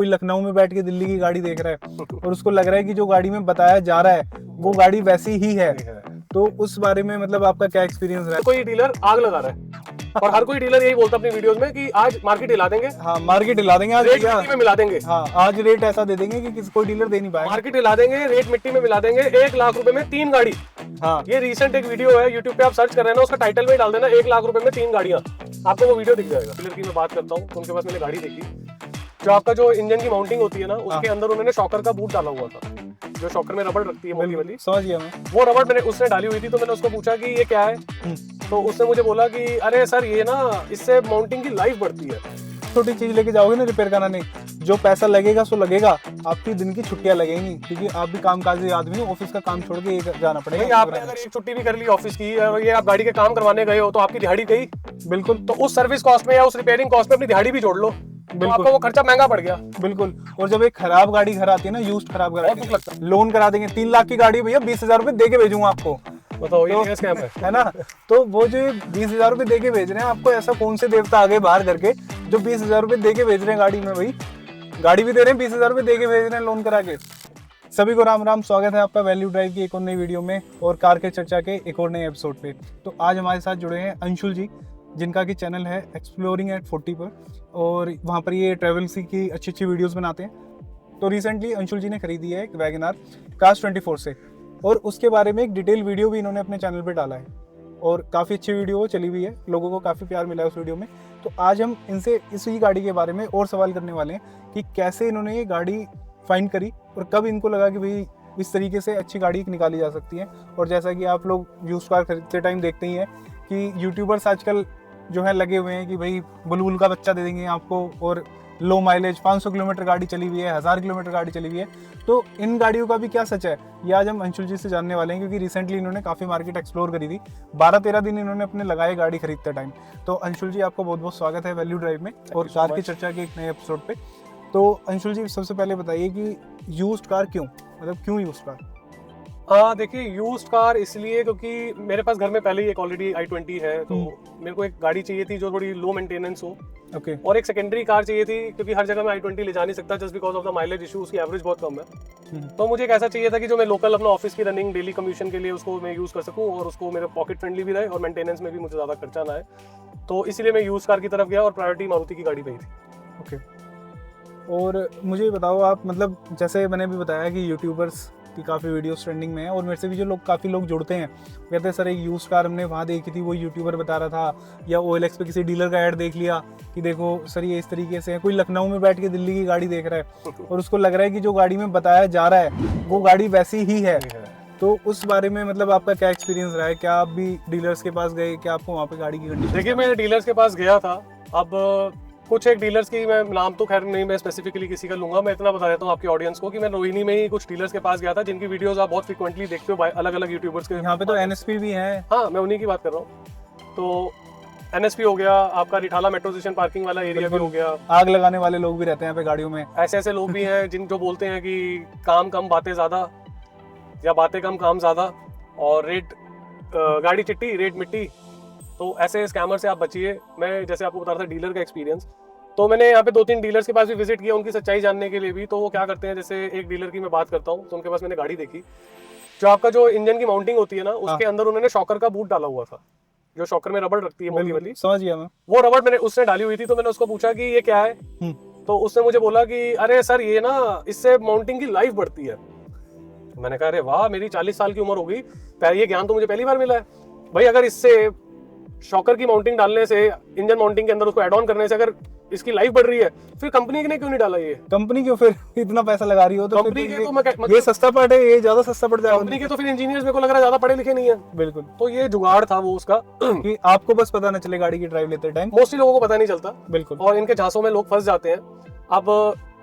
कोई लखनऊ में बैठ के दिल्ली की गाड़ी देख रहा है और उसको लग रहा है कि जो गाड़ी में बताया जा रहा है वो गाड़ी वैसी ही है, तो उस बारे में मतलब आपका क्या एक्सपीरियंस रहा है? कोई डीलर आग लगा रहा है और हर कोई डीलर यही बोलता है अपनी वीडियोस में कि आज मार्केट हिला देंगे। हाँ, मार्केट हिला देंगे आज, रेट मिट्टी में मिला देंगे। हाँ, आज रेट ऐसा दे देंगे कि कोई डीलर दे नहीं पाएगा। मार्केट हिला देंगे, रेट मिट्टी में मिला देंगे। 1 लाख रुपए में 3 गाड़ी। हाँ, ये रिसेंट एक वीडियो है, यूट्यूब पे आप सर्च कर रहे हैं ना, उसका टाइटल में डाल देना 1 लाख रुपए में 3 गाड़ियां, आपको वो वीडियो दिख जाएगा। डीलर की मैं बात करता हूँ, उनके पास मैंने गाड़ी देखी, जो आपका जो इंजन की माउंटिंग होती है ना, उसके अंदर उन्होंने शॉकर का बूट डाला हुआ था, जो शॉकर में रबड़ रखती है मोटी वाली, समझ गया मैं। वो रबड़ मैंने उसने डाली हुई थी। तो मैंने उसको पूछा कि ये क्या है, तो उसने मुझे बोला कि अरे सर ये ना इससे माउंटिंग की लाइफ बढ़ती है। छोटी चीज लेके जाओगे ना रिपेयर कराने, जो पैसा लगेगा सो लगेगा, आपकी दिन की छुट्टियां लगेंगी, क्योंकि आप भी कामकाजी आदमी हो, ऑफिस का काम छोड़ के ये जाना भाई पड़ेगा। आपने अगर एक छुट्टी भी कर ली ऑफिस की और ये आप गाड़ी के काम करवाने गए हो तो आपकी दिहाड़ी गई। बिल्कुल, तो उस सर्विस कॉस्ट में या उस रिपेयरिंग कॉस्ट में अपनी दिहाड़ी भी जोड़ लो, तो आपका वो खर्चा महंगा पड़ गया। बिल्कुल। और जब एक खराब गाड़ी घर आती है ना, यूज्ड खराब गाड़ी, दुख लगता लोन करा देंगे 3 लाख की गाड़ी, भैया 20,000 रुपए दे के भेजूंगा आपको, बताओ ये स्कैम है ना? तो वो जो 20,000 रुपए दे के भेज रहे हैं आपको, ऐसा कौन से देवता आगे बाहर करके जो 20,000 रुपए दे के भेज रहे हैं गाड़ी में? भाई गाड़ी भी दे रहे हैं, 20,000 रुपए दे के भेज रहे हैं लोन करा के। सभी को राम राम, स्वागत है आपका वैल्यू ड्राइव की एक और नई वीडियो में और कार के चर्चा के एक और नए एपिसोड पे। तो आज हमारे साथ जुड़े हैं अंशुल जी, जिनका कि चैनल है एक्सप्लोरिंग एट 40 पर, और वहाँ पर ये ट्रैवल्स की अच्छी अच्छी वीडियोस बनाते हैं। तो रिसेंटली अंशुल जी ने खरीदी है एक वैगन आर कास्ट 24 से, और उसके बारे में एक डिटेल वीडियो भी इन्होंने अपने चैनल पे डाला है, और काफ़ी अच्छी वीडियो वो चली हुई है, लोगों को काफ़ी प्यार मिला है उस वीडियो में। तो आज हम इनसे इसी गाड़ी के बारे में और सवाल करने वाले हैं कि कैसे इन्होंने ये गाड़ी फाइंड करी और कब इनको लगा कि भाई इस तरीके से अच्छी गाड़ी निकाली जा सकती है। और जैसा कि आप लोग यूज्ड कार खरीदते टाइम देखते ही हैं कि यूट्यूबर्स आजकल जो है लगे हुए हैं कि भाई बुलबुल का बच्चा दे देंगे आपको, और लो माइलेज 500 किलोमीटर गाड़ी चली हुई है, 1000 किलोमीटर गाड़ी चली हुई है। तो इन गाड़ियों का भी क्या सच है, ये आज हम अंशुल जी से जानने वाले हैं, क्योंकि रिसेंटली इन्होंने काफ़ी मार्केट एक्सप्लोर करी थी। 12-13 दिन इन्होंने अपने लगाए गाड़ी खरीदते टाइम। तो अंशुल जी, आपका बहुत बहुत स्वागत है वैल्यू ड्राइव में और कार की चर्चा के एक नए एपिसोड पे। तो अंशुल जी, सबसे पहले बताइए कि यूज्ड कार क्यों, मतलब क्यों यूज्ड कार? देखिए यूज्ड कार इसलिए क्योंकि मेरे पास घर में पहले ही एक ऑलरेडी i20 है, तो मेरे को एक गाड़ी चाहिए थी जो थोड़ी लो मेंटेनेंस हो, ओके। और एक सेकेंडरी कार चाहिए थी, क्योंकि हर जगह मैं i20 ले जा नहीं सकता just because of the mileage issue, उसकी एवरेज बहुत कम है। तो मुझे एक ऐसा चाहिए था कि जो मैं लोकल अपना ऑफिस की रनिंग डेली कम्यूशन के लिए उसको मैं यूज़ कर सकूँ और उसको मेरे पॉकेट फ्रेंडली भी रहे और मेंटेनेंस में भी मुझे ज़्यादा खर्चा ना आए। तो इसीलिए मैं यूज़ कार की तरफ गया और प्रायोरिटी मारुति की गाड़ी पे ही थी। ओके। और मुझे बताओ आप, मतलब जैसे मैंने भी बताया कि यूट्यूबर्स की काफ़ी वीडियोस ट्रेंडिंग में है, और मेरे से भी जो लोग काफ़ी लोग जुड़ते हैं, कहते हैं सर एक यूज्ड कार हमने वहाँ देखी थी, वो यूट्यूबर बता रहा था, या OLX पे किसी डीलर का ऐड देख लिया कि देखो सर ये इस तरीके से है। कोई लखनऊ में बैठ के दिल्ली की गाड़ी देख रहा है और उसको लग रहा है कि जो गाड़ी में बताया जा रहा है वो गाड़ी वैसी ही है। तो उस बारे में मतलब आपका क्या एक्सपीरियंस रहा है? क्या आप भी डीलर्स के पास गए, क्या आपको वहाँ पे गाड़ी की कंडीशन? देखिए मैं डीलर्स के पास गया था। अब कुछ एक डीलर्स की मैं नाम तो खैर नहीं मैं स्पेसिफिकली किसी का लूंगा, मैं इतना बता देता हूँ आपकी ऑडियंस को कि मैं रोहिणी में ही कुछ डीलर्स के पास गया था जिनकी वीडियोस आप बहुत फ्रीक्वेंटली देखते हो अलग अलग यूट्यूबर्स के। यहाँ पे तो NSP भी है। हाँ, मैं उन्हीं की बात कर रहा हूँ। तो NSP हो गया, आपका रिठाला मेट्रो स्टेशन पार्किंग वाला एरिया भी हो गया। आग लगाने वाले लोग भी रहते हैं यहाँ पे गाड़ियों में। ऐसे ऐसे लोग भी हैं जिन जो बोलते हैं कि काम कम बातें ज्यादा, या बातें कम काम ज्यादा, और रेट गाड़ी चिट्टी रेट मिट्टी। तो ऐसे स्कैमर से आप बचिए। मैं जैसे आपको बता रहा था डीलर का एक्सपीरियंस, तो मैंने यहाँ पे 2-3 डीलर्स के पास भी विजिट किया उनकी सच्चाई जानने के लिए भी। तो वो क्या करते हैं, जैसे एक डीलर की मैं बात करता हूँ, तो उनके पास मैंने गाड़ी देखी, जो आपका जो इंजन की माउंटिंग होती है ना, उसके अंदर उन्होंने शॉकर का बूट डाला हुआ था, जो शॉकर में रबड़ रखती है मोटी वाली, समझ गया मैं। वो रबड़ मैंने उसने डाली हुई थी। तो मैंने उसको पूछा कि ये क्या है, तो उसने मुझे बोला कि अरे सर ये ना इससे माउंटिंग की लाइफ बढ़ती है। मैंने कहा अरे वाह, मेरी 40 साल की उम्र हो गई, ये ज्ञान तो मुझे पहली बार मिला है। भाई अगर इससे शॉकर की माउंटिंग डालने से, इंजन माउंटिंग के अंदर उसको एड ऑन करने से अगर इसकी लाइफ बढ़ रही है, फिर कंपनी ने क्यों नहीं डाला? ये कंपनी क्यों फिर इतना पैसा लगा रही हो? तो कंपनी के तो ये सस्ता पार्ट है, ये ज्यादा सस्ता पड़ जाएगा। कंपनी के तो फिर इंजीनियर्स मेरे को लग रहा है ज्यादा पढ़े लिखे नहीं है। बिल्कुल। तो ये जुगाड़ था वो उसका कि आपको बस पता न चले गाड़ी की ड्राइव लेते टाइम। मोस्टली लोगों को पता नहीं चलता। बिल्कुल। और इनके झांसों में लोग फंस जाते हैं। अब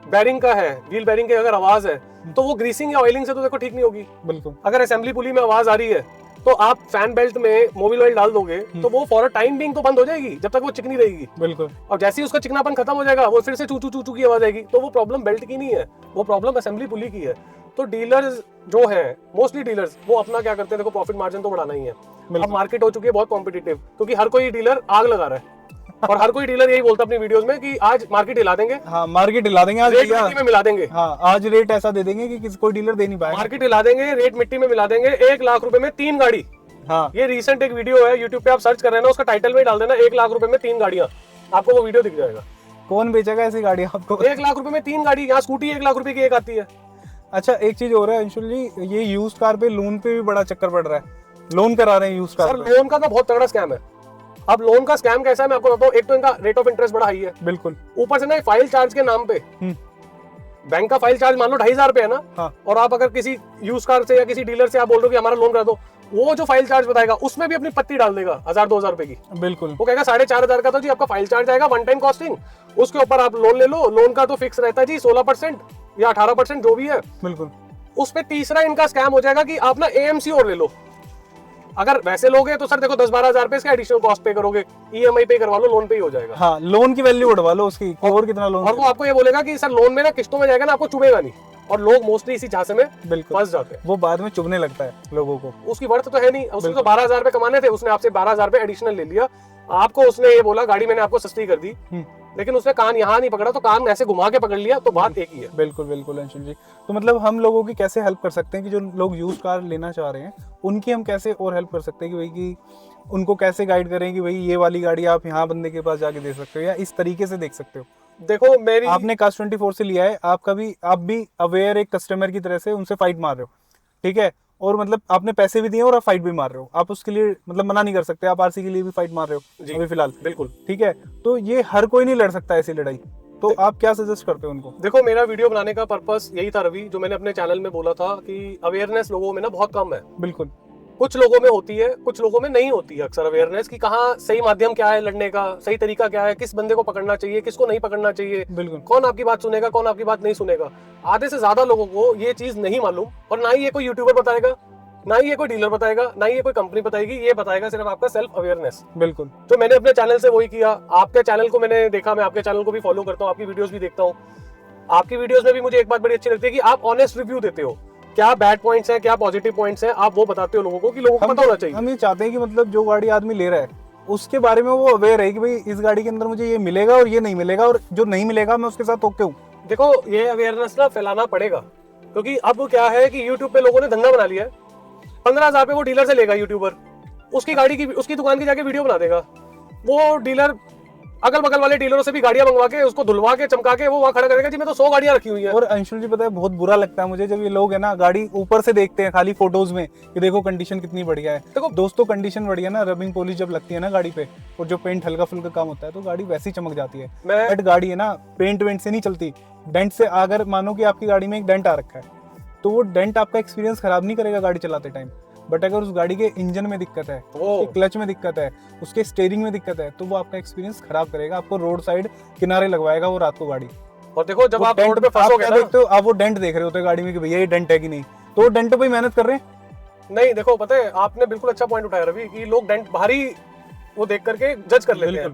बैरिंग का है, व्हील बैरिंग की अगर आवाज है तो वो ग्रीसिंग या ऑयलिंग से तो देखो ठीक नहीं होगी। बिल्कुल। अगर असेंबली पुली में आवाज आ रही है तो आप फैन बेल्ट में मोबिल ऑयल डाल दोगे तो वो फॉर टाइम बिंग तो बंद हो जाएगी जब तक वो चिकनी रहेगी। बिल्कुल। और जैसे ही उसका चिकनापन खत्म हो जाएगा वो फिर से चू चू चू चू की आवाज आएगी। तो वो प्रॉब्लम बेल्ट की नहीं है, वो प्रॉब्लम असेंबली पुली की है। तो डीलर्स जो है, मोस्टली डीलर्स, वो अपना क्या करते हैं, देखो प्रॉफिट मार्जिन तो बढ़ाना ही है। अब मार्केट हो चुकी है बहुत कॉम्पिटिटिव, क्योंकि हर कोई डीलर आग लगा रहा है। और हर कोई डीलर यही बोलता है अपनी वीडियोस में कि आज मार्केट हिला देंगे, हाँ मार्केट हिला देंगे आज रेट भैया। मिट्टी में मिला देंगे। हाँ आज रेट ऐसा दे देंगे कि किसी कोई डीलर दे नहीं पाएगा। मार्केट हिला देंगे, रेट मिट्टी में मिला देंगे, 1 लाख रुपए में 3 गाड़ी। हाँ ये रिसेंट एक वीडियो है, यूट्यूब पे आप सर्च कर रहे हैं ना, उसका टाइटल में डाल देना 1 लाख रुपए में 3 गाड़ियां, आपको वो वीडियो दिख जाएगा। कौन बेचेगा ऐसी गाड़ी आपको? 1 लाख रुपए में 3 गाड़ी, यहाँ स्कूटी 1 लाख रुपए की एक आती है। अच्छा एक चीज हो रहा है अंशुल जी, ये यूज कार पे लोन पे भी बड़ा चक्कर पड़ रहा है, लोन करा रहे हैं यूज कार सर पे। लोन का तो बहुत तगड़ा स्कैम है। अब लोन का स्कैम कैसा है मैं आपको बताता हूँ। एक तो इनका रेट ऑफ इंटरेस्ट बड़ा हाई है, बिल्कुल। ऊपर से ना फाइल चार्ज के नाम पे, बैंक का फाइल चार्ज मान लो 2,500 रुपए है ना, हाँ। और आप अगर किसी यूज कार से या किसी डीलर से आप बोल रहे हो कि हमारा लोन करा दो, वो जो फाइल चार्ज बताएगा उसमें भी अपनी पत्ती डाल देगा 1,000-2,000 रुपए की। बिल्कुल। वो कहेगा 4,500 का तो जी आपका फाइल चार्ज आएगा, वन टाइम कॉस्टिंग, उसके ऊपर आप लोन ले लो। लोन का तो फिक्स रहता है जी 16% या 18% जो भी है। बिल्कुल। उस पे तीसरा इनका स्कैम हो जाएगा कि आप ना एएमसी और ले लो। अगर वैसे लोगे तो सर देखो 10-12 रुपए इसका एडिशनल कॉस्ट पे करोगे, ईएमआई पे करवा लो, लोन पे ही हो जाएगा। हाँ लोन की वैल्यू बढ़वा लो उसकी, और कितना लोन। और वो आपको ये बोलेगा कि सर लोन में ना किस्तों में जाएगा ना, आपको चुभेगा नहीं। और लोग मोस्टली इसी झांसे में बिल्कुल फंस जाते हैं। वो बाद में चुभने लगता है लोगों को। उसकी वर्थ तो है नहीं, उसको तो 12,000 रुपए कमाने थे, उसने आपसे 12,000 रुपए एडिशनल ले लिया। आपको उसने ये बोला गाड़ी मैंने आपको सस्ती कर दी, लेकिन उसने कान यहाँ नहीं पकड़ा, तो कान ऐसे घुमा के पकड़ लिया, तो बात एक ही है। बिल्कुल बिल्कुल अंशुल जी। तो मतलब हम लोगों की कैसे हेल्प कर सकते हैं कि जो लोग यूज कार लेना चाह रहे हैं उनकी हम कैसे और हेल्प कर सकते हैं कि भाई कि उनको कैसे गाइड करें कि भाई ये वाली गाड़ी आप यहाँ बंदे के पास जाके दे सकते हो या इस तरीके से देख सकते हो। देखो मेरी, आपने कास्ट 24 से लिया है, आप भी अवेयर एक कस्टमर की तरह से उनसे फाइट मार रहे हो, ठीक है, और मतलब आपने पैसे भी दिए और आप फाइट भी मार रहे हो, आप उसके लिए मतलब मना नहीं कर सकते, आप आरसी के लिए भी फाइट मार रहे हो अभी फिलहाल। बिल्कुल ठीक है, तो ये हर कोई नहीं लड़ सकता ऐसी लड़ाई, तो आप क्या सजेस्ट करते हो उनको? देखो मेरा वीडियो बनाने का पर्पस यही था रवि, जो मैंने अपने चैनल में बोला था कि अवेयरनेस लोगों में ना बहुत कम है। बिल्कुल। कुछ लोगों में होती है, कुछ लोगों में नहीं होती है अक्सर अवेयरनेस कि कहाँ सही माध्यम क्या है लड़ने का, सही तरीका क्या है, किस बंदे को पकड़ना चाहिए, किसको नहीं पकड़ना चाहिए, बिल्कुल। कौन आपकी बात सुनेगा, कौन आपकी बात नहीं सुनेगा। आधे से ज्यादा लोगों को ये चीज नहीं मालूम, और ना ही ये कोई यूट्यूबर बताएगा, ना ही ये कोई डीलर बताएगा, ना ही ये कोई कंपनी बताएगी। ये बताएगा सिर्फ आपका सेल्फ अवेयरनेस। बिल्कुल। तो मैंने अपने चैनल से वही किया। आपके चैनल को मैंने देखा, मैं आपके चैनल को भी फॉलो करता हूँ, आपकी वीडियोस भी देखता हूँ। आपकी वीडियोस में भी मुझे एक बात बड़ी अच्छी लगती है कि आप ऑनेस्ट रिव्यू देते हो, क्या बैड पॉइंट्स हैं, क्या पॉजिटिव पॉइंट्स हैं, आप वो बताते हो लोगों को कि लोगों को पता होना चाहिए। हम ये चाहते हैं कि मतलब जो गाड़ी आदमी ले रहा है उसके बारे में वो अवेयर है कि भाई इस गाड़ी के अंदर मुझे ये मिलेगा और ये नहीं मिलेगा, और जो नहीं मिलेगा मैं उसके साथ ओके हूँ। देखो ये अवेयरनेस ना फैलाना पड़ेगा, क्योंकि अब क्या है कि यूट्यूब पे लोगों ने धंधा बना लिया है। 15,000 पे वो डीलर से लेगा यूट्यूबर, उसकी गाड़ी की, उसकी दुकान की जाके वीडियो बना देगा। वो डीलर अगल बगल वाले डीलरों से भी गाड़ियां मंगवा के उसको धुलवा के चमका के वो वहां खड़ा करेगा जी मैं तो 100 गाड़ियां रखी हुई है। और अंशुल जी पता है बहुत बुरा लगता है मुझे जब ये लोग है ना गाड़ी ऊपर से देखते हैं खाली फोटोज में कि देखो कंडीशन कितनी बढ़िया है। देखो दोस्तों कंडीशन बढ़िया ना, रबिंग पॉलिश जब लगती है ना गाड़ी पे और जो पेंट हल्का फुल्का काम होता है तो गाड़ी वैसी चमक जाती है। बट गाड़ी है ना पेंट वेंट से नहीं चलती, डेंट से। अगर मानो कि आपकी गाड़ी में एक डेंट आ रखा है तो वो डेंट आपका एक्सपीरियंस खराब नहीं करेगा गाड़ी चलाते टाइम। बट अगर उस गाड़ी के इंजन में दिक्कत है, उसके क्लच में दिक्कत है, उसके स्टीयरिंग में दिक्कत है, तो वो आपका एक्सपीरियंस खराब करेगा। आपको रोड साइड किनारे लगवाएगा वो रात को गाड़ी। और देखो जब आप रोड पे फंसोगे ना, देखते हो आप वो डेंट देख रहे होते हो गाड़ी में कि भैया ये डेंट है कि नहीं, तो वो डेंट पे मेहनत कर रहे हैं। नहीं देखो पता है आपने बिल्कुल अच्छा पॉइंट उठाया रवि कि लोग डेंट बाहरी वो देख करके जज कर लेते हैं।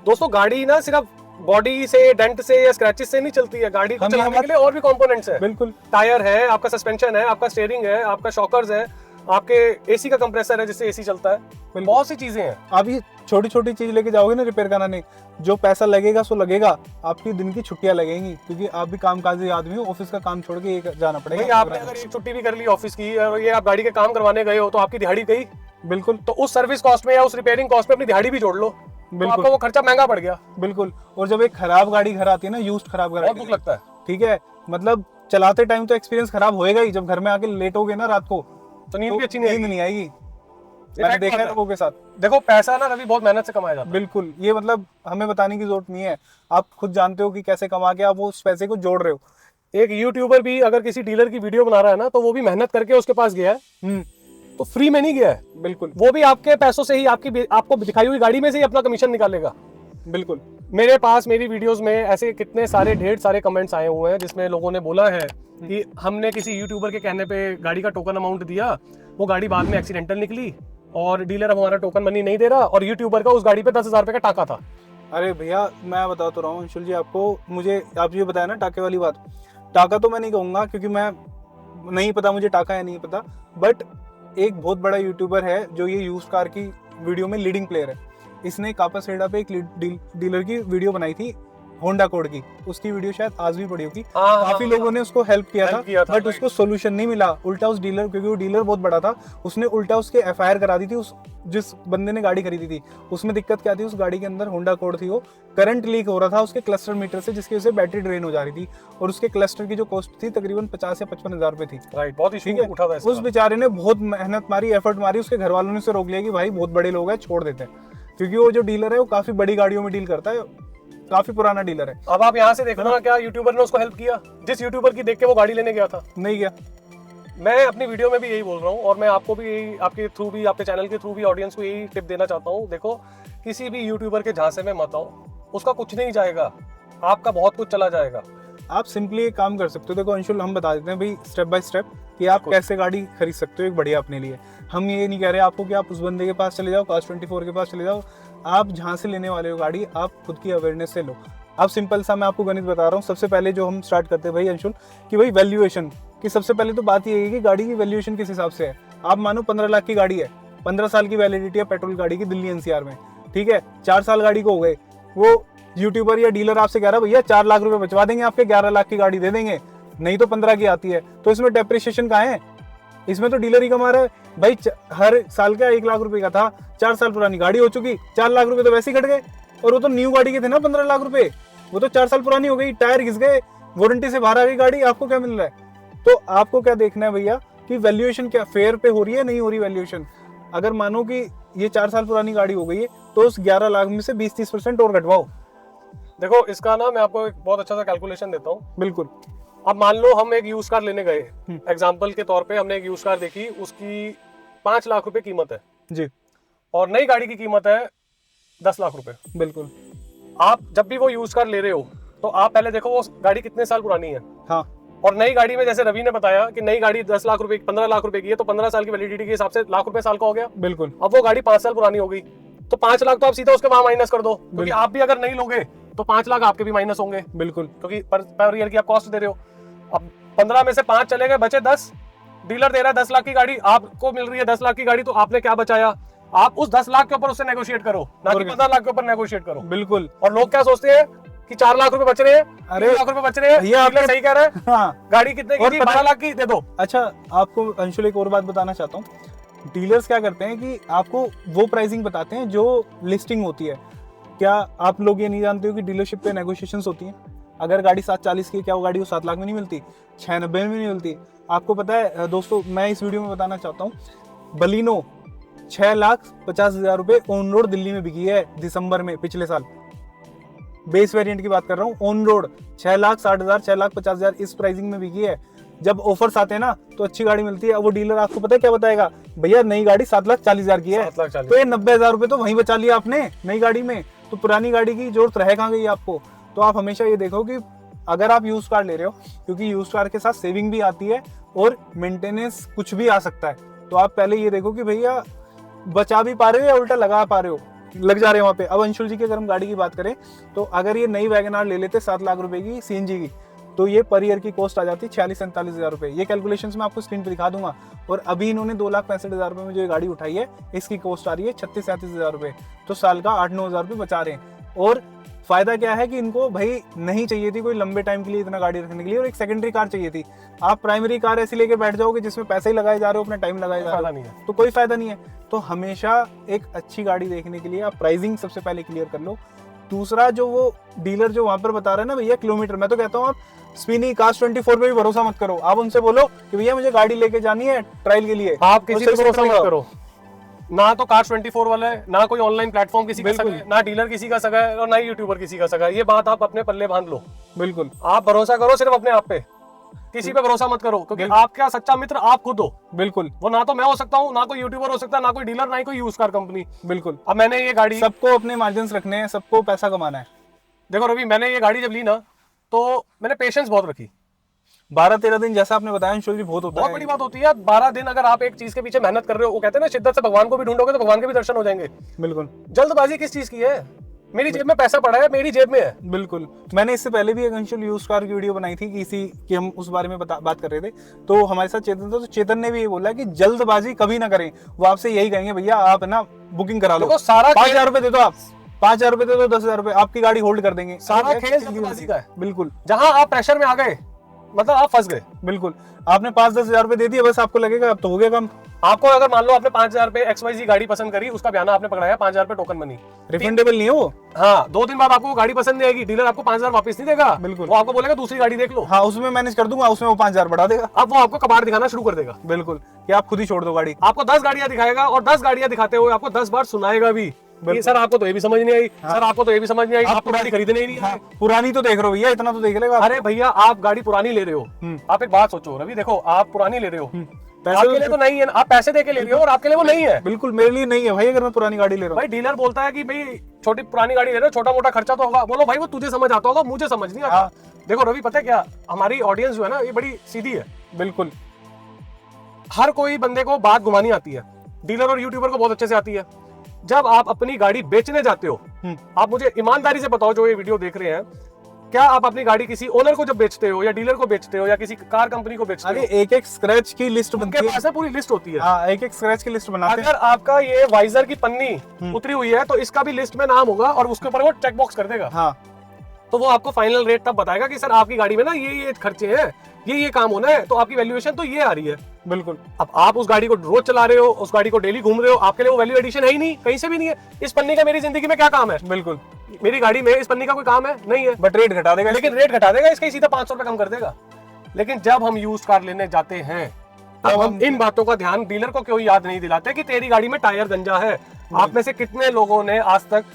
दोस्तों गाड़ी ना सिर्फ बॉडी से, डेंट से या स्क्रैचेस से नहीं चलती है। गाड़ी को चलाने के लिए और भी कंपोनेंट्स हैं। बिल्कुल। टायर है, आपका सस्पेंशन है, आपका स्टीयरिंग है, आपका शॉकर्स है, आपके एसी का कंप्रेसर है जिससे एसी चलता है, बहुत सी चीजें हैं। आप ये छोटी छोटी चीज लेके जाओगे ना रिपेयर कराने, जो पैसा लगेगा सो लगेगा, आपकी दिन की छुट्टियां लगेंगी, क्योंकि आप भी कामकाजी आदमी हो, ऑफिस का काम छोड़ के ये जाना पड़ेगा। आपने अगर एक छुट्टी भी कर ली ऑफिस की और ये आप गाड़ी के काम करवाने गए हो तो आपकी दिहाड़ी गई। बिल्कुल। तो उस सर्विस कॉस्ट में या उस रिपेयरिंग कॉस्ट में अपनी दिहाड़ी भी जोड़ लो, तो आपका वो खर्चा महंगा पड़ गया। बिल्कुल। और जब एक खराब गाड़ी घर आती है ना, यूज्ड खराब गाड़ी, बहुत दुख लगता है। ठीक है, मतलब चलाते टाइम तो एक्सपीरियंस खराब होएगा ही, जब घर में आके लेट हो गए ना रात को तो नींद भी अच्छी नहीं आएगी। मैंने देखा है लोगों के साथ। देखो पैसा ना रवि बहुत मेहनत से कमाया जाता है। बिल्कुल, ये मतलब हमें बताने की जरूरत नहीं है, आप खुद जानते हो कि कैसे कमा के आप वो उस पैसे को जोड़ रहे हो। एक यूट्यूबर भी अगर किसी डीलर की वीडियो बना रहा है ना, तो वो भी मेहनत करके उसके पास गया है, तो फ्री में नहीं गया है। बिल्कुल। वो भी आपके पैसों से ही, आपको दिखाई हुई गाड़ी में से ही अपना कमीशन निकालेगा। बिल्कुल। मेरे पास मेरी वीडियोस में ऐसे कितने सारे ढेर सारे कमेंट्स आए हुए हैं जिसमें लोगों ने बोला है कि हमने किसी यूट्यूबर के कहने पे गाड़ी का टोकन अमाउंट दिया, वो गाड़ी बाद में एक्सीडेंटल निकली और डीलर हमारा टोकन मनी नहीं दे रहा, और यूट्यूबर का उस गाड़ी पे 10,000 रुपए का टाका था। अरे भैया मैं बता तो रहा हूँ अंशुल जी आपको, मुझे आप ये बताया ना टाके वाली बात, टाका तो मैं नहीं कहूँगा क्योंकि मैं नहीं पता मुझे टाका है नहीं पता, बट एक बहुत बड़ा यूट्यूबर है जो ये यूज्ड कार की वीडियो में लीडिंग प्लेयर है, इसने कापासेडा पे एक डीलर की वीडियो बनाई थी होंडा कोड की, उसकी वीडियो शायद आज भी पड़ी होगी। काफी लोगों ने उसको हेल्प किया था, बट उसको सोल्यूशन नहीं मिला। उल्टा उस डीलर, क्योंकि वो डीलर बहुत बड़ा था, उसने उल्टा उसके एफआईआर करा दी थी उस जिस बंदे ने गाड़ी खरीदी थी। उसमें दिक्कत क्या थी, उस गाड़ी के अंदर होंडा कोड थी, वो करंट लीक हो रहा था उसके क्लस्टर मीटर से, जिसकी वजह से बैटरी ड्रेन हो जा रही थी, और उसके क्लस्टर की जो कॉस्ट थी तकरीबन 50 या 55 हजार रुपए थी। राइट, बहुत ही ठीक है, उठा था इसका। उस बेचारे ने बहुत मेहनत मारी, एफर्ट मारी, उसके घर वालों ने उसे रोक लिया कि भाई बहुत बड़े लोग हैं, छोड़ देते हैं, क्योंकि वो जो डीलर है वो काफी बड़ी गाड़ियों में डील करता है, काफी पुराना डीलर है। अब आप यहाँ से देखो ना, क्या यूट्यूबर ने उसको हेल्प किया? जिस यूट्यूबर की देख के वो गाड़ी लेने गया था, नहीं गया। मैं अपनी वीडियो में भी यही बोल रहा हूँ, और मैं आपको भी यही, आपके थ्रू भी, आपके चैनल के थ्रू भी ऑडियंस को यही टिप देना चाहता हूँ। देखो, किसी भी यूट्यूबर के झांसे में मत आओ, उसका कुछ नहीं जाएगा, आपका बहुत कुछ चला जाएगा। आप सिंपली एक काम कर सकते हो, देखो अंशुल, हम बता देते हैं भाई स्टेप बाय स्टेप कि आप कैसे गाड़ी खरीद सकते हो एक बढ़िया अपने लिए। हम ये नहीं कह रहे आपको कि आप उस बंदे के पास चले जाओ, Cars24 के पास चले जाओ। आप जहाँ से लेने वाले हो गाड़ी, आप खुद की अवेयरनेस से लो। अब सिंपल सा मैं आपको गणित बता रहा हूँ। सबसे पहले जो हम स्टार्ट करते हैं भाई अंशुल, कि भाई वैल्यूएशन की सबसे पहले तो बात ये है कि गाड़ी की वैल्यूएशन किस हिसाब से है। आप मानो 15 लाख की गाड़ी है, 15 साल की वैलिडिटी है पेट्रोल गाड़ी की दिल्ली एनसीआर में, ठीक है, 4 साल गाड़ी को हो गए, वो यूट्यूबर या डीलर आपसे कह रहा है भैया 4 लाख रुपए बचवा देंगे आपके, 11 लाख की गाड़ी दे देंगे, नहीं तो 15 की आती है, तो इसमें डेप्रिसिएशन कहाँ है? इसमें तो डीलर ही कमा रहा है भाई। हर साल का 1 लाख रुपए का था, 4 साल पुरानी गाड़ी हो चुकी, 4 लाख रुपए तो वैसे ही कट गए, और वो तो न्यू गाड़ी के थे ना 15 लाख रुपए, वो तो 4 साल पुरानी हो गई, टायर घिस गए, वारंटी से बाहर आ गई गाड़ी, आपको क्या मिल रहा है? तो आपको क्या देखना है भैया कि वैल्यूएशन क्या फेयर पे हो रही है, नहीं हो रही वैल्यूएशन। अगर मानो कि ये 4 साल पुरानी गाड़ी हो गई है, तो उस 11 लाख में से 20-30% और घटवाओ। देखो, इसका ना मैं आपको एक बहुत अच्छा सा कैलकुलेशन देता हूँ। बिल्कुल। अब मान लो हम एक यूज कार लेने गए, एग्जाम्पल के तौर पे हमने एक यूज कार देखी, उसकी 5 लाख रुपए कीमत है जी, और नई गाड़ी की कीमत है 10 लाख रुपए। बिल्कुल। आप जब भी वो यूज कार ले रहे हो, तो आप पहले देखो वो गाड़ी कितने साल पुरानी है। हाँ, और नई गाड़ी में, जैसे रवि ने बताया कि नई गाड़ी 10 लाख रुपए 15 लाख रुपए की है, तो 15 साल की वैलिडिटी के हिसाब से लाख रुपए साल का हो गया। बिल्कुल। अब वो गाड़ी 5 साल पुरानी हो गई, तो 5 लाख तो आप सीधा उसके वहां माइनस कर दो, क्योंकि आप भी अगर नहीं लोगे तो 5 लाख आपके भी माइनस होंगे। बिल्कुल, क्योंकि पर ईयर की आप कॉस्ट दे रहे हो। अब 15 में से 5 चले गए, बचे 10। डीलर दे रहा है 10 लाख की गाड़ी, आपको मिल रही है 10 लाख की गाड़ी, तो आपने क्या बचाया? आप उस 10 लाख के ऊपर उससे नेगोशिएट करो, ना कि 15 लाख के ऊपर नेगोशिएट करो। बिल्कुल। और लोग क्या सोचते हैं कि 4 लाख रुपए बच रहे हैं, 3 लाख रुपए बच रहे हैं, भैया डीलर सही कह रहा है। हाँ, गाड़ी कितने की थी? 12 लाख की, दे दो। अच्छा, आपको अंशुल एक और बात बताना चाहता हूँ। डीलर्स क्या करते हैं कि आपको वो प्राइसिंग बताते हैं जो लिस्टिंग होती है। क्या आप लोग ये नहीं जानते हो कि डीलरशिप पे नेगोशिएशंस होती हैं? अगर गाड़ी 740 की, क्या वो गाड़ी 7 लाख में नहीं मिलती, 690 में नहीं मिलती? आपको पता है दोस्तों, मैं इस वीडियो में बताना चाहता हूँ, बलिनो 6,50,000 रुपए ऑन रोड दिल्ली में बिकी है दिसंबर में पिछले साल। बेस वेरिएंट की बात कर रहा हूँ, ऑन रोड 6,60,000, 6,50,000 इस प्राइसिंग में बिकी है। जब ऑफर्स आते हैं ना तो अच्छी गाड़ी मिलती है। वो डीलर आपको पता है क्या बताएगा? भैया नई गाड़ी 7,40,000 की है, 7,40,000। तो ये 90,000 रुपए तो वहीं बचा लिया आपने नई गाड़ी में, तो पुरानी गाड़ी की जरूरत रह कहाँ गई आपको? तो आप हमेशा ये देखो कि अगर आप यूज कार ले रहे हो, क्योंकि यूज कार के साथ सेविंग भी आती है और मेंटेनेंस कुछ भी आ सकता है, तो आप पहले ये देखो कि भैया बचा भी पा रहे हो या उल्टा लगा पा रहे हो, लग जा रहे हैं वहाँ पे। अब अंशुल जी की अगर हम गाड़ी की बात करें, तो अगर ये नई वैगनआर ले लेते 7 लाख रुपए की सीएनजी की, तो ये पर ईयर की कॉस्ट आ जाती है 46-47,000 रुपए। ये कैलकुलेशंस मैं आपको स्क्रीन पे दिखा दूंगा। और अभी इन्होंने 2,65,000 रुपए में जो ये गाड़ी उठाई है, इसकी कॉस्ट आ रही है 36-37,000 रुपए, तो साल का 8-9,000 रुपए बचा रहे हैं। और फायदा क्या है कि इनको भाई नहीं चाहिए थी कोई लंबे टाइम के लिए इतना गाड़ी रखने के लिए, और एक सेकेंडरी कार चाहिए थी। आप प्राइमरी कार ऐसी लेके बैठ जाओगे जिसमें पैसे ही लगाए जा रहे हो, अपना टाइम लगाए जा रहे हो, तो कोई फायदा नहीं है। तो हमेशा एक अच्छी गाड़ी देखने के लिए आप प्राइसिंग सबसे पहले क्लियर कर लो। दूसरा, जो वो डीलर जो वहां पर बता रहे हैं ना भैया किलोमीटर, मैं तो कहता हूँ आप स्पिनी Cars24 पे भी भरोसा मत करो। आप उनसे बोलो कि भैया मुझे गाड़ी लेके जानी है ट्रायल के लिए, आप किसी पे भरोसा मत करो। ना तो Cars24 वाला है, ना कोई ऑनलाइन प्लेटफॉर्म किसी का सगा है, ना डीलर किसी का सगा है, और ना ही यूट्यूबर किसी का सगा है। ये बात आप अपने पल्ले बांध लो। बिल्कुल, आप भरोसा करो सिर्फ अपने आप पे, किसी पे भरोसा मत करो, क्योंकि आपका सच्चा मित्र आप खुद हो। बिल्कुल, वो ना तो मैं हो सकता हूँ, ना कोई यूट्यूबर हो सकता है, ना कोई डीलर, ना ही कोई यूज कार कंपनी। बिल्कुल। अब मैंने ये गाड़ी, सबको अपने मार्जिन्स रखने हैं, सबको पैसा कमाना है। देखो रवि, मैंने ये गाड़ी जब ली ना, तो मैंने पेशेंस बहुत रखी। 12-13 दिन जैसा आपने बताया अंशुल जी, बहुत होता है। बहुत बड़ी बात होती है 12 दिन अगर आप एक चीज के पीछे मेहनत कर रहे हो। वो कहते हैं ना, शिद्दत से भगवान को भी ढूंढोगे तो भगवान के भी दर्शन हो जाएंगे। बिल्कुल। जल्दबाजी किस चीज की है? मेरी जेब में पैसा पड़ा है, मेरी जेब में है। बिल्कुल, मैंने इससे पहले भी एक अंशुल यूज कार की वीडियो बनाई थी किसी की, हम उस बारे में बात कर रहे थे। तो हमारे साथ चेतन था, तो चेतन ने भी ये बोला कि जल्दबाजी कभी ना करें। वो आपसे यही कहेंगे भैया आप ना बुकिंग करा लो, देखो सारा 5,000 रुपए दे दो, आप 5,000 रुपए दे दो, 10,000 रुपए, आपकी गाड़ी होल्ड कर देंगे। सारा खेल जल्दबाजी का है। बिल्कुल, जहां आप प्रेशर में आ गए मतलब आप फंस गए। बिल्कुल, आपने 5-10,000 रुपए दे दिए, बस आपको लगेगा अब तो हो गया काम। आपको अगर मान लो आपने 5,000 रुपए XYZ गाड़ी पसंद करी, उसका बयाना आपने पकड़ाया, 5,000 रुपए टोकन मनी, रिफंडेबल नहीं है वो। हाँ 2 दिन बाद आपको वो गाड़ी पसंद नहीं आएगी, डीलर आपको 5,000 वापस नहीं देगा। बिल्कुल, वो आपको बोलेगा दूसरी गाड़ी देख लो। हाँ उसमें मैनेज कर दूंगा, उसमें वो 5,000 बढ़ा देगा। अब वो आपको कबाड़ दिखाना शुरू कर देगा। बिल्कुल, कि आप खुद ही छोड़ दो गाड़ी। आपको 10 गाड़ियां दिखाएगा और 10 गाड़ियां दिखाते हुए आपको 10 बार सुनाएगा भी कि सर आपको तो ये भी समझ नहीं आई, हाँ। सर आपको तो ये भी समझ नहीं आई, आपको गाड़ी खरीदने ही नहीं हाँ, आई। पुरानी तो देख रहे हो भैया, इतना तो देख लेगा। अरे भैया आप गाड़ी पुरानी ले रहे हो, आप एक बात सोचो रवि, देखो आप पुरानी ले रहे हो, आपके लिए तो नहीं है, आप पैसे दे के ले रहे हो और आपके लिए वो नहीं है। बिल्कुल मेरे लिए नहीं है भाई, अगर मैं पुरानी गाड़ी ले रहा हूँ। भाई डीलर बोलता है कि भाई छोटी पुरानी गाड़ी ले रहे हो, छोटा मोटा खर्चा तो होगा। बोलो भाई वो तुझे समझ आता होगा, मुझे समझ नहीं आता। हाँ। देखो रवि पता है क्या, हमारी ऑडियंस जो है ना ये बड़ी सीधी है। बिल्कुल, हर कोई बंदे को बात घुमानी आती है, डीलर और यूट्यूबर को बहुत अच्छे से आती है। जब आप अपनी गाड़ी बेचने जाते हो, आप मुझे ईमानदारी से बताओ जो ये वीडियो देख रहे हैं, क्या आप अपनी गाड़ी किसी ओनर को जब बेचते हो या डीलर को बेचते हो या किसी कार कंपनी को बेचते अरे हो, एक स्क्रैच की लिस्ट बनती उनके है। पास है पूरी लिस्ट होती है। हाँ, एक स्क्रैच की लिस्ट बनाते हैं। अगर आपका ये वाइजर की पन्नी उतरी हुई है तो इसका भी लिस्ट में नाम होगा और उसके ऊपर वो चेक बॉक्स कर देगा। हाँ, तो वो आपको फाइनल रेट तब बताएगा कि सर आपकी गाड़ी में ना ये खर्चे हैं, ये काम होना है, तो आपकी वैल्यूएशन तो ये आ रही है। बिल्कुल। अब आप उस गाड़ी को रोज चला रहे हो, उस गाड़ी को डेली घूम रहे हो, आपके लिए वो वैल्यू एडिशन है ही नहीं, कहीं से भी नहीं है। इस पन्नी का मेरी जिंदगी में क्या काम है? बिल्कुल, मेरी गाड़ी में इस पन्नी का कोई काम है? नहीं है। बट रेट घटा देगा, लेकिन रेट घटा देगा, इसका ही सीधा 500 रुपए कम कर देगा। लेकिन जब हम यूज कार लेने जाते हैं तब हम इन बातों का ध्यान डीलर को क्यों याद नहीं दिलाते कि तेरी गाड़ी में टायर गंजा है। आप में से कितने लोगों ने आज तक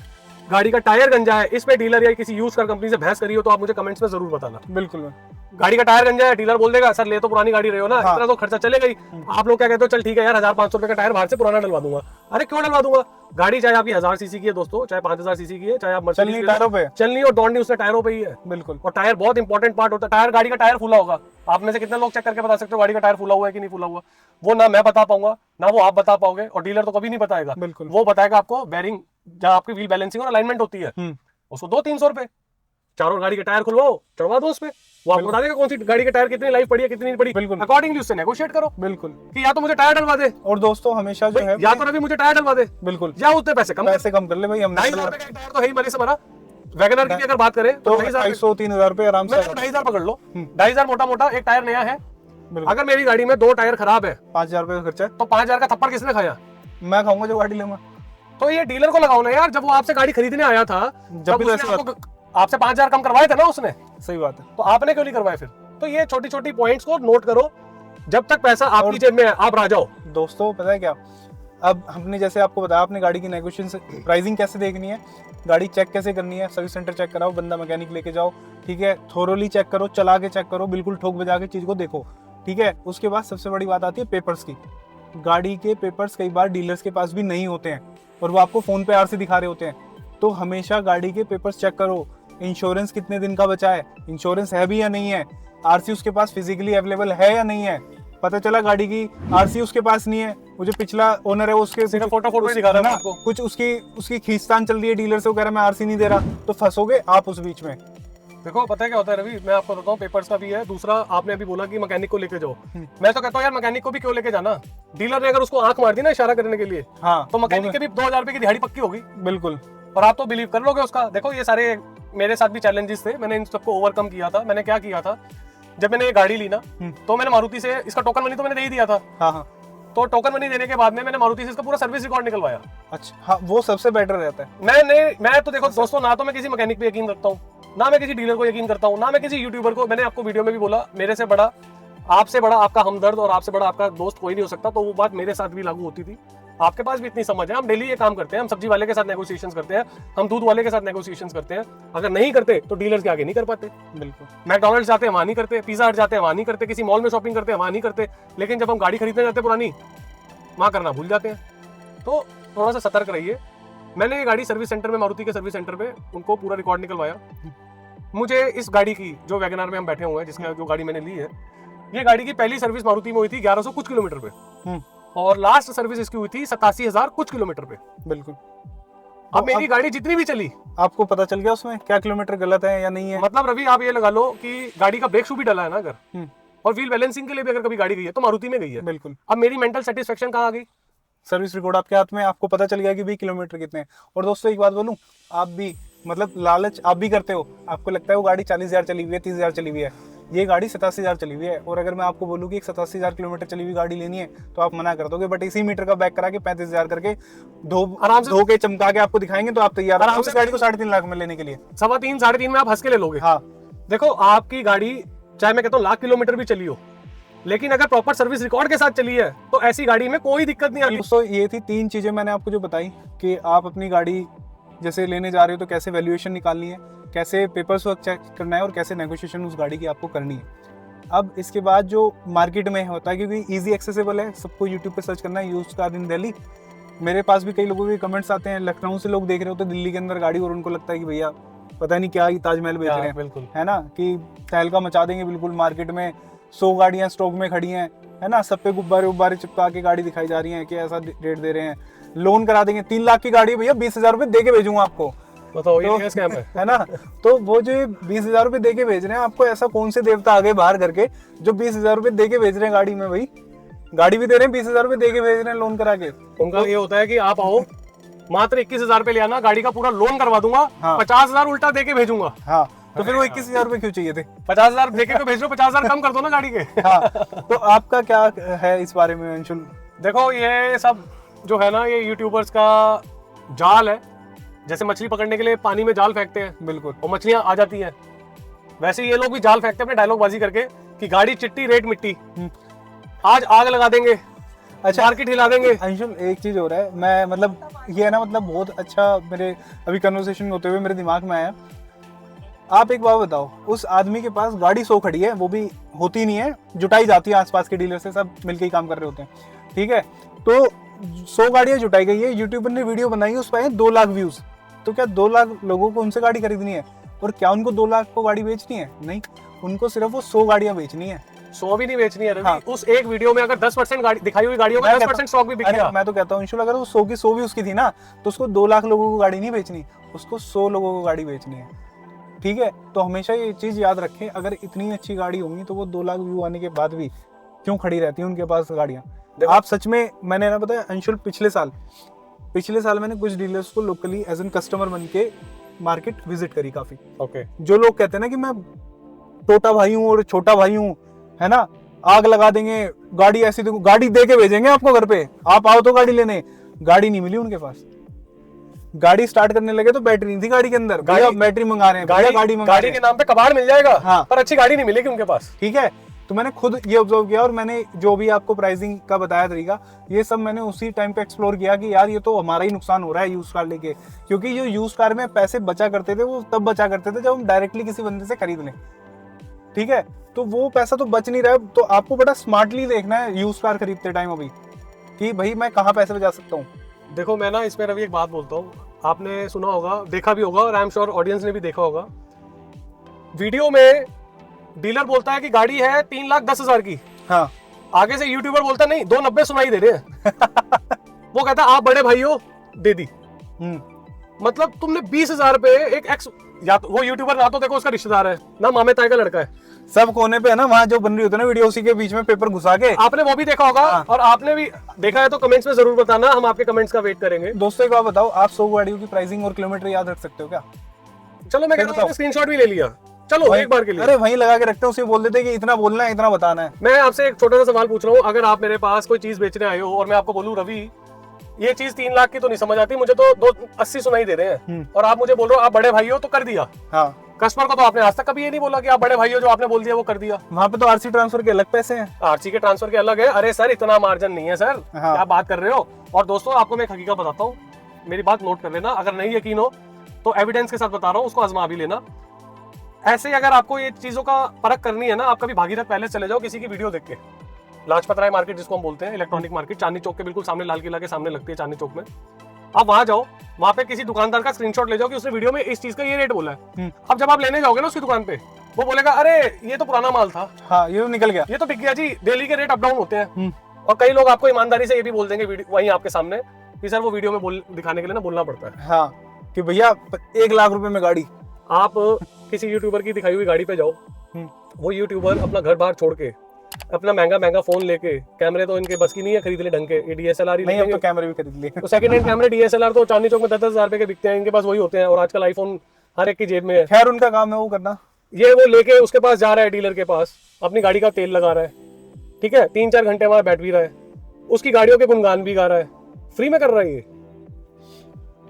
गाड़ी का टायर गंजा है इस पे डीलर या किसी यूज कार कंपनी से बहस करी हो तो आप मुझे कमेंट्स में जरूर बताना। बिल्कुल, गाड़ी का टायर गंजा है, डीलर बोल देगा सर ले तो पुरानी गाड़ी रहे हो ना, हाँ। इतना तो खर्चा चलेगा ही। आप लोग क्या कहते हो, चल ठीक है यार 1,500 रुपए का टायर बाहर से पुराना डलवा दूंगा। अरे क्यों डलवा दूंगा? गाड़ी चाहे आपकी 1000 सीसी की है दोस्तों, चाहे 5000 सीसी की है, चाहे आप चलनी टायरों पे, चलनी और दौड़नी उससे टायरों पे ही है। बिल्कुल। और टायर बहुत इंपॉर्टेंट पार्ट होता है। टायर, गाड़ी का टायर फूला होगा, आप में से कितने लोग चेक करके बता सकते हो गाड़ी का टायर फूला हुआ है कि नहीं फूला हुआ? वो ना मैं बता पाऊंगा ना वो आप बता पाओगे, और डीलर तो कभी नहीं बताएगा। बिल्कुल। वो बताएगा आपको बेरिंग जहाँ आपकी व्हील बैलेंसिंग और अलाइनमेंट होती है, उसको 200-300 रुपए, चारों गाड़ी के टायर खुलवाओ, चढ़वा दो उसपे, वो आपको बता देगा कौन सी गाड़ी के टायर कितनी लाइफ पड़ी है कितनी नहीं पड़ी। बिल्कुल। अकॉर्डिंगली उससे नेगोशिएट करो। बिल्कुल, कि या तो मुझे टायर डलवा दे, और दोस्तों हमेशा जो है, या तो रवि मुझे टायर डलवा दे, बिल्कुल, या उतने पैसे कम कर ले भाई। हम 2,500 रुपए का टायर तो है ही मरे से मरा। वैगनर की भी अगर बात करें तो 2,500-3,000 रुपए आराम से। 2,500 पकड़ लो, 2,500 मोटा मोटा एक टायर नया है। अगर मेरी गाड़ी में 2 टायर खराब है, 5,000 रुपए का खर्चा है, तो 5,000 का थप्पड़ किसने खाया? मैं खाऊंगा जो गाड़ी लूंगा। तो ये डीलर को लगाओ ना यार, जब वो आपसे गाड़ी खरीदने आया था जब भी उसने आपसे 5,000 कम करवाए थे ना उसने, सही बात है, तो आपने क्यों नहीं करवाए फिर? तो ये छोटी छोटी पॉइंट्स को नोट करो, जब तक पैसा आपकी जेब में है आप राजा हो। दोस्तों पता है क्या, अब हमने जैसे आपको बताया, आपने गाड़ी की नेगोशिएशन प्राइसिंग कैसे देखनी है, गाड़ी चेक कैसे करनी है, सर्विस सेंटर चेक कराओ, बंदा मैकेनिक लेके जाओ, ठीक है, थोरोली चेक करो, चला के चेक करो, बिल्कुल ठोक बजा के चीज को देखो, ठीक है। उसके बाद सबसे बड़ी बात आती है पेपर्स की। गाड़ी के पेपर्स कई बार डीलर्स के पास भी नहीं होते हैं और वो आपको फोन पे आरसी दिखा रहे होते हैं, तो हमेशा गाड़ी के पेपर्स चेक करो। इंश्योरेंस कितने दिन का बचा है, इंश्योरेंस है भी या नहीं है, आरसी उसके पास फिजिकली अवेलेबल है या नहीं है। पता चला गाड़ी की आरसी उसके पास नहीं है, वो जो पिछला ओनर है उसके सिर्फ फोटो दिखा रहा है ना, आपको, कुछ उसकी खींचतान चल रही है डीलर से, वो कह रहा है मैं आरसी नहीं दे रहा, तो फंसोगे आप उस बीच में। देखो पता है क्या होता है रवि, मैं आपको बताता हूँ, पेपर्स का भी है। दूसरा आपने अभी बोला कि मैकेनिक को लेके जाओ, मैं तो कहता हूँ यार मैकेनिक को भी क्यों लेके जाना? डीलर ने अगर उसको आंख मार दी ना इशारा करने के लिए, हाँ, तो मैकेनिक के भी 2,000 रुपए की दिहाड़ी पक्की होगी। बिल्कुल। और आप तो बिलीव कर लोगे उसका। देखो ये सारे मेरे साथ भी चैलेंजेस थे, मैंने इन सबको ओवरकम किया था। मैंने क्या किया था, जब मैंने ये गाड़ी ली ना तो मैंने मारुति से इसका टोकन मनी तो मैंने दे ही दिया था। हाँ हाँ। तो टोकन मनी देने के बाद में मैंने मारुति से इसका पूरा सर्विस रिकॉर्ड निकलवाया। अच्छा, हाँ, वो सबसे बेटर रहता है। मैं तो देखो दोस्तों, ना तो मैं किसी मैकेनिक पे यकीन रखता हूँ, ना मैं किसी डीलर को यकीन करता हूँ, ना मैं किसी यूट्यूबर को। मैंने आपको वीडियो में भी बोला, मेरे से बड़ा, आपसे बड़ा आपका हमदर्द और आपसे बड़ा आपका दोस्त कोई नहीं हो सकता। तो वो बात मेरे साथ भी लागू होती थी। आपके पास भी इतनी समझ है, हम डेली ये काम करते हैं, हम सब्जी वाले के साथ नेगोशिएशंस करते हैं, हम दूध वाले के साथ नेगोशिएशंस करते हैं। अगर नहीं करते तो डीलर्स के आगे नहीं कर पाते। बिल्कुल। मैकडॉनल्ड्स जाते हैं वहां नहीं करते, पिज्जा हट जाते हैं वहां नहीं करते, किसी मॉल में शॉपिंग करते हैं वहां नहीं करते, लेकिन जब हम गाड़ी खरीदने जाते हैं पुरानी, वहां करना भूल जाते हैं। तो थोड़ा सा सतर्क रहिए। मैंने ये गाड़ी सर्विस सेंटर में, मारुति के सर्विस सेंटर में उनको पूरा रिकॉर्ड निकलवाया। मुझे इस गाड़ी की, जो वैगनआर में हम बैठे हुए हैं, जिसका जो गाड़ी मैंने ली है, ये गाड़ी की पहली सर्विस मारुति में हुई थी 1100 कुछ किलोमीटर पे, और लास्ट सर्विस इसकी हुई थी 87,000 कुछ किलोमीटर पे। बिल्कुल। अब मेरी गाड़ी जितनी भी चली, आपको पता चल गया उसमें क्या किलोमीटर गलत है या नहीं है। मतलब रवि आप ये लगा लो कि गाड़ी का ब्रेक शू भी डला है ना अगर, और व्हील बैलेंसिंग के लिए भी अगर कभी गाड़ी गई है तो मारुति में गई है। बिल्कुल। अब मेरी मेंटल सेटिस्फेक्शन कहाँ आ गई? सर्विस रिकॉर्ड आपके हाथ में, आपको पता चल गया कि भाई किलोमीटर कितने हैं। और दोस्तों एक बात बोलूं, आप भी मतलब लालच आप भी करते हो, आपको लगता है वो गाड़ी 40,000 चली हुई है, 30,000 चली हुई है, ये गाड़ी 87,000 चली हुई है, और अगर मैं आपको बोलूं कि एक 87,000 किलोमीटर चली हुई गाड़ी लेनी है तो आप मना कर दोगे। बट इसी मीटर का बैक करा के 35,000 करके आराम से धो के चमका के आपको दिखाएंगे तो आप तैयार हो उस गाड़ी को 3.5 लाख में लेने के लिए। 3.5 साढ़े 3 में आप हंस के ले लोगे। हाँ देखो आपकी गाड़ी चाहे मैं कहता हूँ लाख किलोमीटर भी चली हो, लेकिन अगर प्रॉपर सर्विस रिकॉर्ड के साथ चली है तो ऐसी गाड़ी में कोई दिक्कत नहीं आती। दोस्तों ये थी 3 चीजें मैंने आपको जो बताई कि आप अपनी गाड़ी जैसे लेने जा रहे हो तो कैसे वैल्यूएशन निकालनी है, कैसे पेपर्स वर्क चेक करना है और कैसे नेगोशिएशन उस गाड़ी की आपको करनी है। अब इसके बाद जो मार्केट में होता है, क्योंकि इजी एक्सेसिबल है, सबको यूट्यूब पे सर्च करना है यूज्ड कार इन दिल्ली। मेरे पास भी कई लोगों के कमेंट्स आते हैं, लखनऊ से लोग देख रहे होते हैं दिल्ली के अंदर गाड़ी और उनको लगता है कि भैया पता नहीं क्या ये ताजमहल बेच रहे हैं। बिल्कुल है ना, कि तहलका मचा देंगे बिल्कुल, मार्केट में 100 गाड़ियां स्टॉक में खड़ी हैं, है ना, सब पे गुब्बारे उब्बारे चिपका के गाड़ी दिखाई जा रही है कि ऐसा रेट दे रहे हैं, लोन करा देंगे 3 लाख की गाड़ी भैया 20,000 रुपए दे के भेजूंगा आपको। बताओ तो, ये स्कैम है ना। तो वो जो 20,000 रुपए दे के भेज रहे हैं आपको, ऐसा कौन से देवता आगे बाहर करके जो 20,000 रुपए दे के भेज रहे हैं गाड़ी में, भाई गाड़ी भी दे रहे हैं 20,000 रुपए दे के भेज रहे हैं लोन करा के। उनका ये होता है कि आप आओ मात्र 21,000 रुपए ले आना, गाड़ी का पूरा लोन करवा दूंगा, हाँ। 50,000 उल्टा दे के भेजूंगा। हाँ तो फिर वो 21,000 रुपए क्यों चाहिए थे? 50,000 दे के तो भेज दो, 50,000 कम कर दो ना गाड़ी के। हाँ तो आपका क्या है इस बारे में अंशुल? देखो ये सब जो है ना, ये यूट्यूबर्स का जाल है। जैसे मछली पकड़ने के लिए पानी में जाल फेंकते हैं, बिल्कुल, और मछलियां आ जाती हैं, वैसे ये लोग भी जाल फेंकते हैं अपने डायलॉग बाजी करके कि गाड़ी चिट्टी रेट मिट्टी, आज आग लगा देंगे, अच्छा मार्केट हिला देंगे। अंशुल एक चीज हो रहा है, मैं मतलब ये है ना, मतलब बहुत अच्छा मेरे अभी कन्वर्सेशन होते हुए मेरे दिमाग में आया। आप एक बात बताओ, उस आदमी के पास गाड़ी 100 खड़ी है, वो भी होती नहीं है, जुटाई जाती है आसपास के डीलर से, सब मिलके ही काम कर रहे होते हैं, ठीक है। तो 100 गाड़ियां जुटाई गई है, यूट्यूबर ने वीडियो बनाई, उस पर 2 लाख व्यूज। तो क्या 2 लाख लोगों को उनसे गाड़ी खरीदनी है? और क्या उनको 2 लाख को गाड़ी बेचनी है? नहीं, उनको सिर्फ वो 100 गाड़ियां बेचनी है, 100 भी नहीं बेचनी है रवि। हाँ। उस एक वीडियो में अगर 10% गाड़ी दिखाई हुई गाड़ियों का 10% स्टॉक भी बिक गया। मैं तो कहता हूँ अंशुल, अगर वो 100 की 100 भी उसकी थी ना, तो उसको 2 लाख लोगों को गाड़ी नहीं बेचनी, उसको 100 लोगों को गाड़ी बेचनी है, ठीक है। तो हमेशा ये चीज याद रखें, अगर इतनी अच्छी गाड़ी होंगी तो वो 2 लाख व्यू आने के बाद भी क्यों खड़ी रहती है उनके पास गाड़ियां? आप सच में, मैंने ना बताया अंशुल, पिछले साल मैंने कुछ डीलर्स को लोकली एज एन कस्टमर बन के मार्केट विजिट करी काफी। ओके। जो लोग कहते हैं ना कि मैं छोटा भाई हूँ और छोटा भाई हूँ, है ना, आग लगा देंगे, गाड़ी ऐसी गाड़ी दे के भेजेंगे आपको घर पे, आप आओ तो गाड़ी लेने, गाड़ी नहीं मिली उनके पास। गाड़ी स्टार्ट करने लगे तो बैटरी नहीं थी गाड़ी के अंदर, गाड़ी बैटरी मंगा रहे हैं, गाड़ी के नाम पे कबाड़ मिल जाएगा, हाँ, पर अच्छी गाड़ी नहीं मिलेगी उनके पास, ठीक है। तो मैंने खुद ये ऑब्जर्व किया, और मैंने जो भी आपको प्राइसिंग का बताया तरीका, ये सब मैंने उसी टाइम पे एक्सप्लोर किया कि यार ये तो हमारा ही नुकसान हो रहा है यूज कार लेके। क्योंकि जो यूज कार में पैसे बचा करते थे वो तब बचा करते थे जब हम डायरेक्टली किसी बंदे से खरीद लें, ठीक है। तो वो पैसा तो बच नहीं रहा है, तो आपको बड़ा स्मार्टली देखना है यूज कार खरीदते टाइम अभी, कि भाई मैं कहाँ पैसे बचा सकता हूँ। देखो मैं ना इसमें रवि एक बात बोलता हूँ, आपने सुना होगा, देखा भी होगा, और आई एम श्योर ऑडियंस ने भी देखा होगा, वीडियो में डीलर बोलता है कि गाड़ी है 3,10,000 की, हाँ, आगे से यूट्यूबर बोलता नहीं 290 सुनाई दे रहे हैं। वो कहता आप बड़े भाई हो, दे दी। मतलब तुमने 20,000 पे एक एक्स, या तो वो यूट्यूबर ना तो देखो उसका रिश्तेदार है ना मामे ताए का लड़का है, सब कोने पे है ना, वहाँ जो बन रही होती है ना वीडियो, उसी के बीच में पेपर घुसा के, आपने वो भी देखा होगा। हाँ। और आपने भी देखा है तो कमेंट्स में जरूर बताना, हम आपके कमेंट्स का वेट करेंगे। दोस्तों एक बात बताओ, आप 100 गाड़ियों की प्राइसिंग और किलोमीटर याद रख सकते हो क्या? चलो मैं कहता हूँ स्क्रीनशॉट भी ले लिया, चलो एक बार के लिए, अरे वहीं लगा के रखते हैं, उसे बोल देते कि इतना बोलना है, इतना बताना है। मैं आपसे एक छोटा सा सवाल पूछ रहा हूँ, अगर आप मेरे पास कोई चीज बेचने आए हो और मैं आपको बोलूं रवि ये चीज 3 लाख की तो नहीं समझ आती, मुझे तो 280 सुनाई दे रहे हैं, और आप मुझे बोल रहे हो आप बड़े भाई हो तो कर दिया। हाँ। कस्टमर को तो आपने आज तक कभी ये नहीं बोला कि आप बड़े भाई हो, जो आपने बोल दिया वो कर दिया। वहाँ पे तो आरसी ट्रांसफर के अलग पैसे हैं, आरसी के ट्रांसफर के अलग है। अरे सर इतना मार्जिन नहीं है सर, हाँ। क्या बात कर रहे हो। और दोस्तों आपको मैं एक हकीकत बताता हूँ, मेरी बात नोट कर लेना, अगर नहीं यकीन हो तो एविडेंस के साथ बता रहा हूँ, उसको आजमा भी लेना। ऐसे ही अगर आपको ये चीजों का परख करनी है ना, आप कभी भागीरथ पैलेस चले जाओ किसी की वीडियो देख के, लाजपत राय मार्केट जिसको हम बोलते हैं, इलेक्ट्रॉनिक मार्केट, चांदनी चौक के बिल्कुल सामने, लाल किला के सामने लगती है चांदनी चौक में। आप वहां जाओ, वहां पे किसी दुकानदार का स्क्रीनशॉट ले जाओ कि उसने वीडियो में इस चीज का ये रेट बोला है। अब जब आप लेने जाओगे ना उसकी दुकान पे, वो बोलेगा अरे ये तो पुराना माल था, हाँ ये तो निकल गया, ये तो बिक गया जी, डेली के रेट अप डाउन होते हैं। और कई लोग आपको ईमानदारी से ये भी बोल देंगे वहीं आपके सामने कि सर वो वीडियो में दिखाने के लिए ना बोलना पड़ता है। हाँ कि भैया 1 लाख रुपए में गाड़ी। आप किसी यूट्यूबर की दिखाई हुई गाड़ी पे जाओ, वो यूट्यूबर अपना घर बाहर छोड़ के अपना महंगा महंगा फोन लेके, कैमरे तो इनके बस की नहीं है खरीद ले ढंग के, ये डीएसएलआर ही नहीं, अब लेंगे। तो कैमरे भी खरीद लिए। तो सेकंड हैंड कैमरे डीएसएलआर तो चांदनी चौक में 10-10 हज़ार रुपए के बिकते हैं, इनके पास वही होते हैं, और आजकल आईफोन हर एक की जेब में है। खैर उनका काम है वो करना। ये वो लेके उसके पास जा रहा है, डीलर के पास, अपनी गाड़ी का तेल लगा रहा है, ठीक है, 3-4 घंटे वहां बैठ भी रहा है, उसकी गाड़ियों के गुणगान भी गा रहा है, फ्री में कर रहा है ये।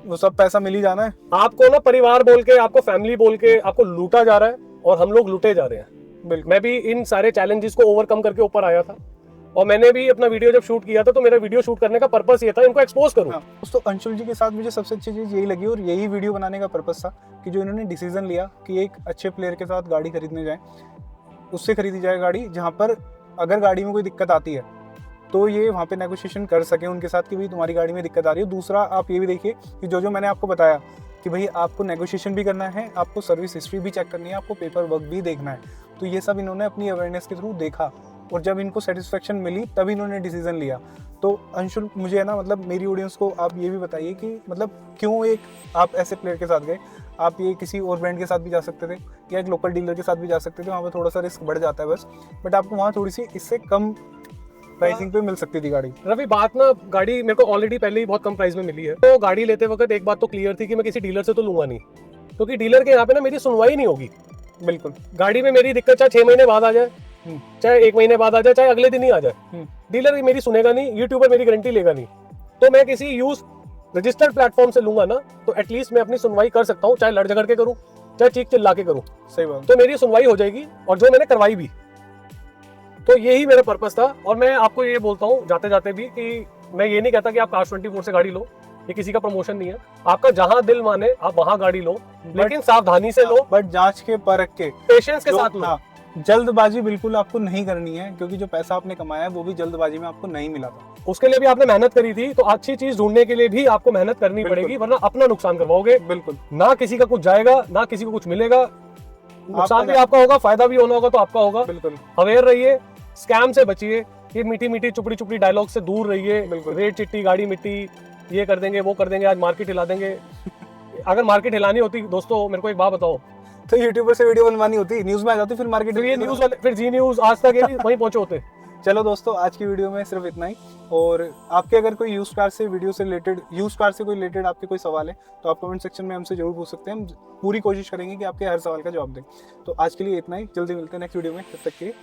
वो सब पैसा मिल ही जाना है। आपको ना परिवार बोल के, आपको फैमिली बोल के आपको लूटा जा रहा है, और हम लोग लूटे जा रहे हैं। बिल्कुल। मैं भी इन सारे चैलेंजेस को ओवरकम करके ऊपर आया था, और मैंने भी अपना वीडियो जब शूट किया था तो मेरा वीडियो शूट करने का पर्पस ये था, इनको एक्सपोज करूं। हाँ, दोस्तों अंशुल जी के साथ मुझे सबसे अच्छी चीज़ यही लगी, और यही वीडियो बनाने का पर्पस था कि जो इन्होंने डिसीजन लिया कि एक अच्छे प्लेयर के साथ गाड़ी खरीदने जाए, उससे खरीदी जाए गाड़ी जहाँ पर अगर गाड़ी में कोई दिक्कत आती है तो ये वहाँ पे नेगोशिएशन कर सके उनके साथ कि भाई तुम्हारी गाड़ी में दिक्कत आ रही है। दूसरा आप ये भी देखिए कि जो मैंने आपको बताया कि भाई आपको नेगोशिएशन भी करना है, आपको सर्विस हिस्ट्री भी चेक करनी है, आपको पेपर वर्क भी देखना है, तो ये सब इन्होंने अपनी अवेयरनेस के थ्रू देखा, और जब इनको सेटिस्फेक्शन मिली तब इन्होंने डिसीजन लिया। तो अंशुल, मुझे है ना, मतलब मेरी ऑडियंस को आप ये भी बताइए कि मतलब क्यों एक आप ऐसे प्लेयर के साथ गए। आप ये किसी और ब्रांड के साथ भी जा सकते थे, या एक लोकल डीलर के साथ भी जा सकते थे, वहाँ पर थोड़ा सा रिस्क बढ़ जाता है बस, बट आपको वहाँ थोड़ी सी इससे कम प्राइसिंग पे मिल सकती थी गाड़ी। रवि, बात ना, गाड़ी मेरे को ऑलरेडी पहले ही बहुत कम प्राइस में मिली है, तो गाड़ी लेते वक्त एक बात तो क्लियर थी कि मैं किसी डीलर से तो लूंगा नहीं, क्योंकि डीलर के यहाँ पे ना मेरी सुनवाई नहीं होगी। बिल्कुल। गाड़ी में मेरी दिक्कत चाहे 6 महीने बाद आ जाए, चाहे 1 महीने बाद आ जाए, चाहे अगले दिन ही आ जाए, डीलर मेरी सुनेगा नहीं, यूट्यूबर मेरी गारंटी लेगा नहीं। तो मैं किसी यूज रजिस्टर्ड प्लेटफॉर्म से लूंगा ना, तो एटलीस्ट मैं अपनी सुनवाई कर सकता हूँ, चाहे लड़ झगड़ के करूँ, चाहे चीख चिल्ला के करूँ, सही बात। तो मेरी सुनवाई हो जाएगी, और जो मैंने करवाई भी। तो यही मेरा पर्पस था, और मैं आपको ये बोलता हूँ जाते जाते भी कि मैं ये नहीं कहता कि आप Cars24 से गाड़ी लो, ये किसी का प्रमोशन नहीं है, आपका जहां दिल माने आप वहां गाड़ी लो, लेकिन सावधानी से लो, बट जांच के परख के, पेशेंस के साथ लो। हाँ, जल्दबाजी बिल्कुल आपको नहीं करनी है, क्योंकि जो पैसा आपने कमाया है वो भी जल्दबाजी में आपको नहीं मिला था। उसके लिए भी आपने मेहनत करी थी, तो अच्छी चीज ढूंढने के लिए भी आपको मेहनत करनी पड़ेगी, वरना अपना नुकसान करवाओगे। बिल्कुल। ना किसी का कुछ जाएगा, ना किसी को कुछ मिलेगा, नुकसान भी आपका होगा, फायदा भी होना होगा तो आपका होगा। बिल्कुल। अवेयर रहिए, स्कैम से बचिए, ये मीठी मीठी चुपड़ी चुपड़ी डायलॉग से दूर रहिए। बिल्कुल। रेट चिट्टी, गाड़ी मिट्टी, ये कर देंगे, वो कर देंगे, आज मार्केट हिला देंगे। अगर मार्केट हिलानी होती दोस्तों, मेरे को एक बात बताओ, तो यूट्यूबर से वीडियो बनवानी होती, न्यूज में आ जाती, फिर मार्केट फिर ये न्यूज वाले, फिर जी न्यूज, आज तक ये भी वहीं पहुंचे होते। चलो दोस्तों, आज की वीडियो में सिर्फ इतना ही, और आपके अगर कोई यूज कार से वीडियो से रिलेटेड, यूज कार से कोई रिलेटेड आपके कोई सवाल है तो आप कमेंट सेक्शन में हमसे जरूर पूछ सकते हैं। हम पूरी कोशिश करेंगे कि आपके हर सवाल का जवाब दें। तो आज के लिए इतना ही, जल्दी मिलते हैं नेक्स्ट वीडियो में, तब तक के लिए।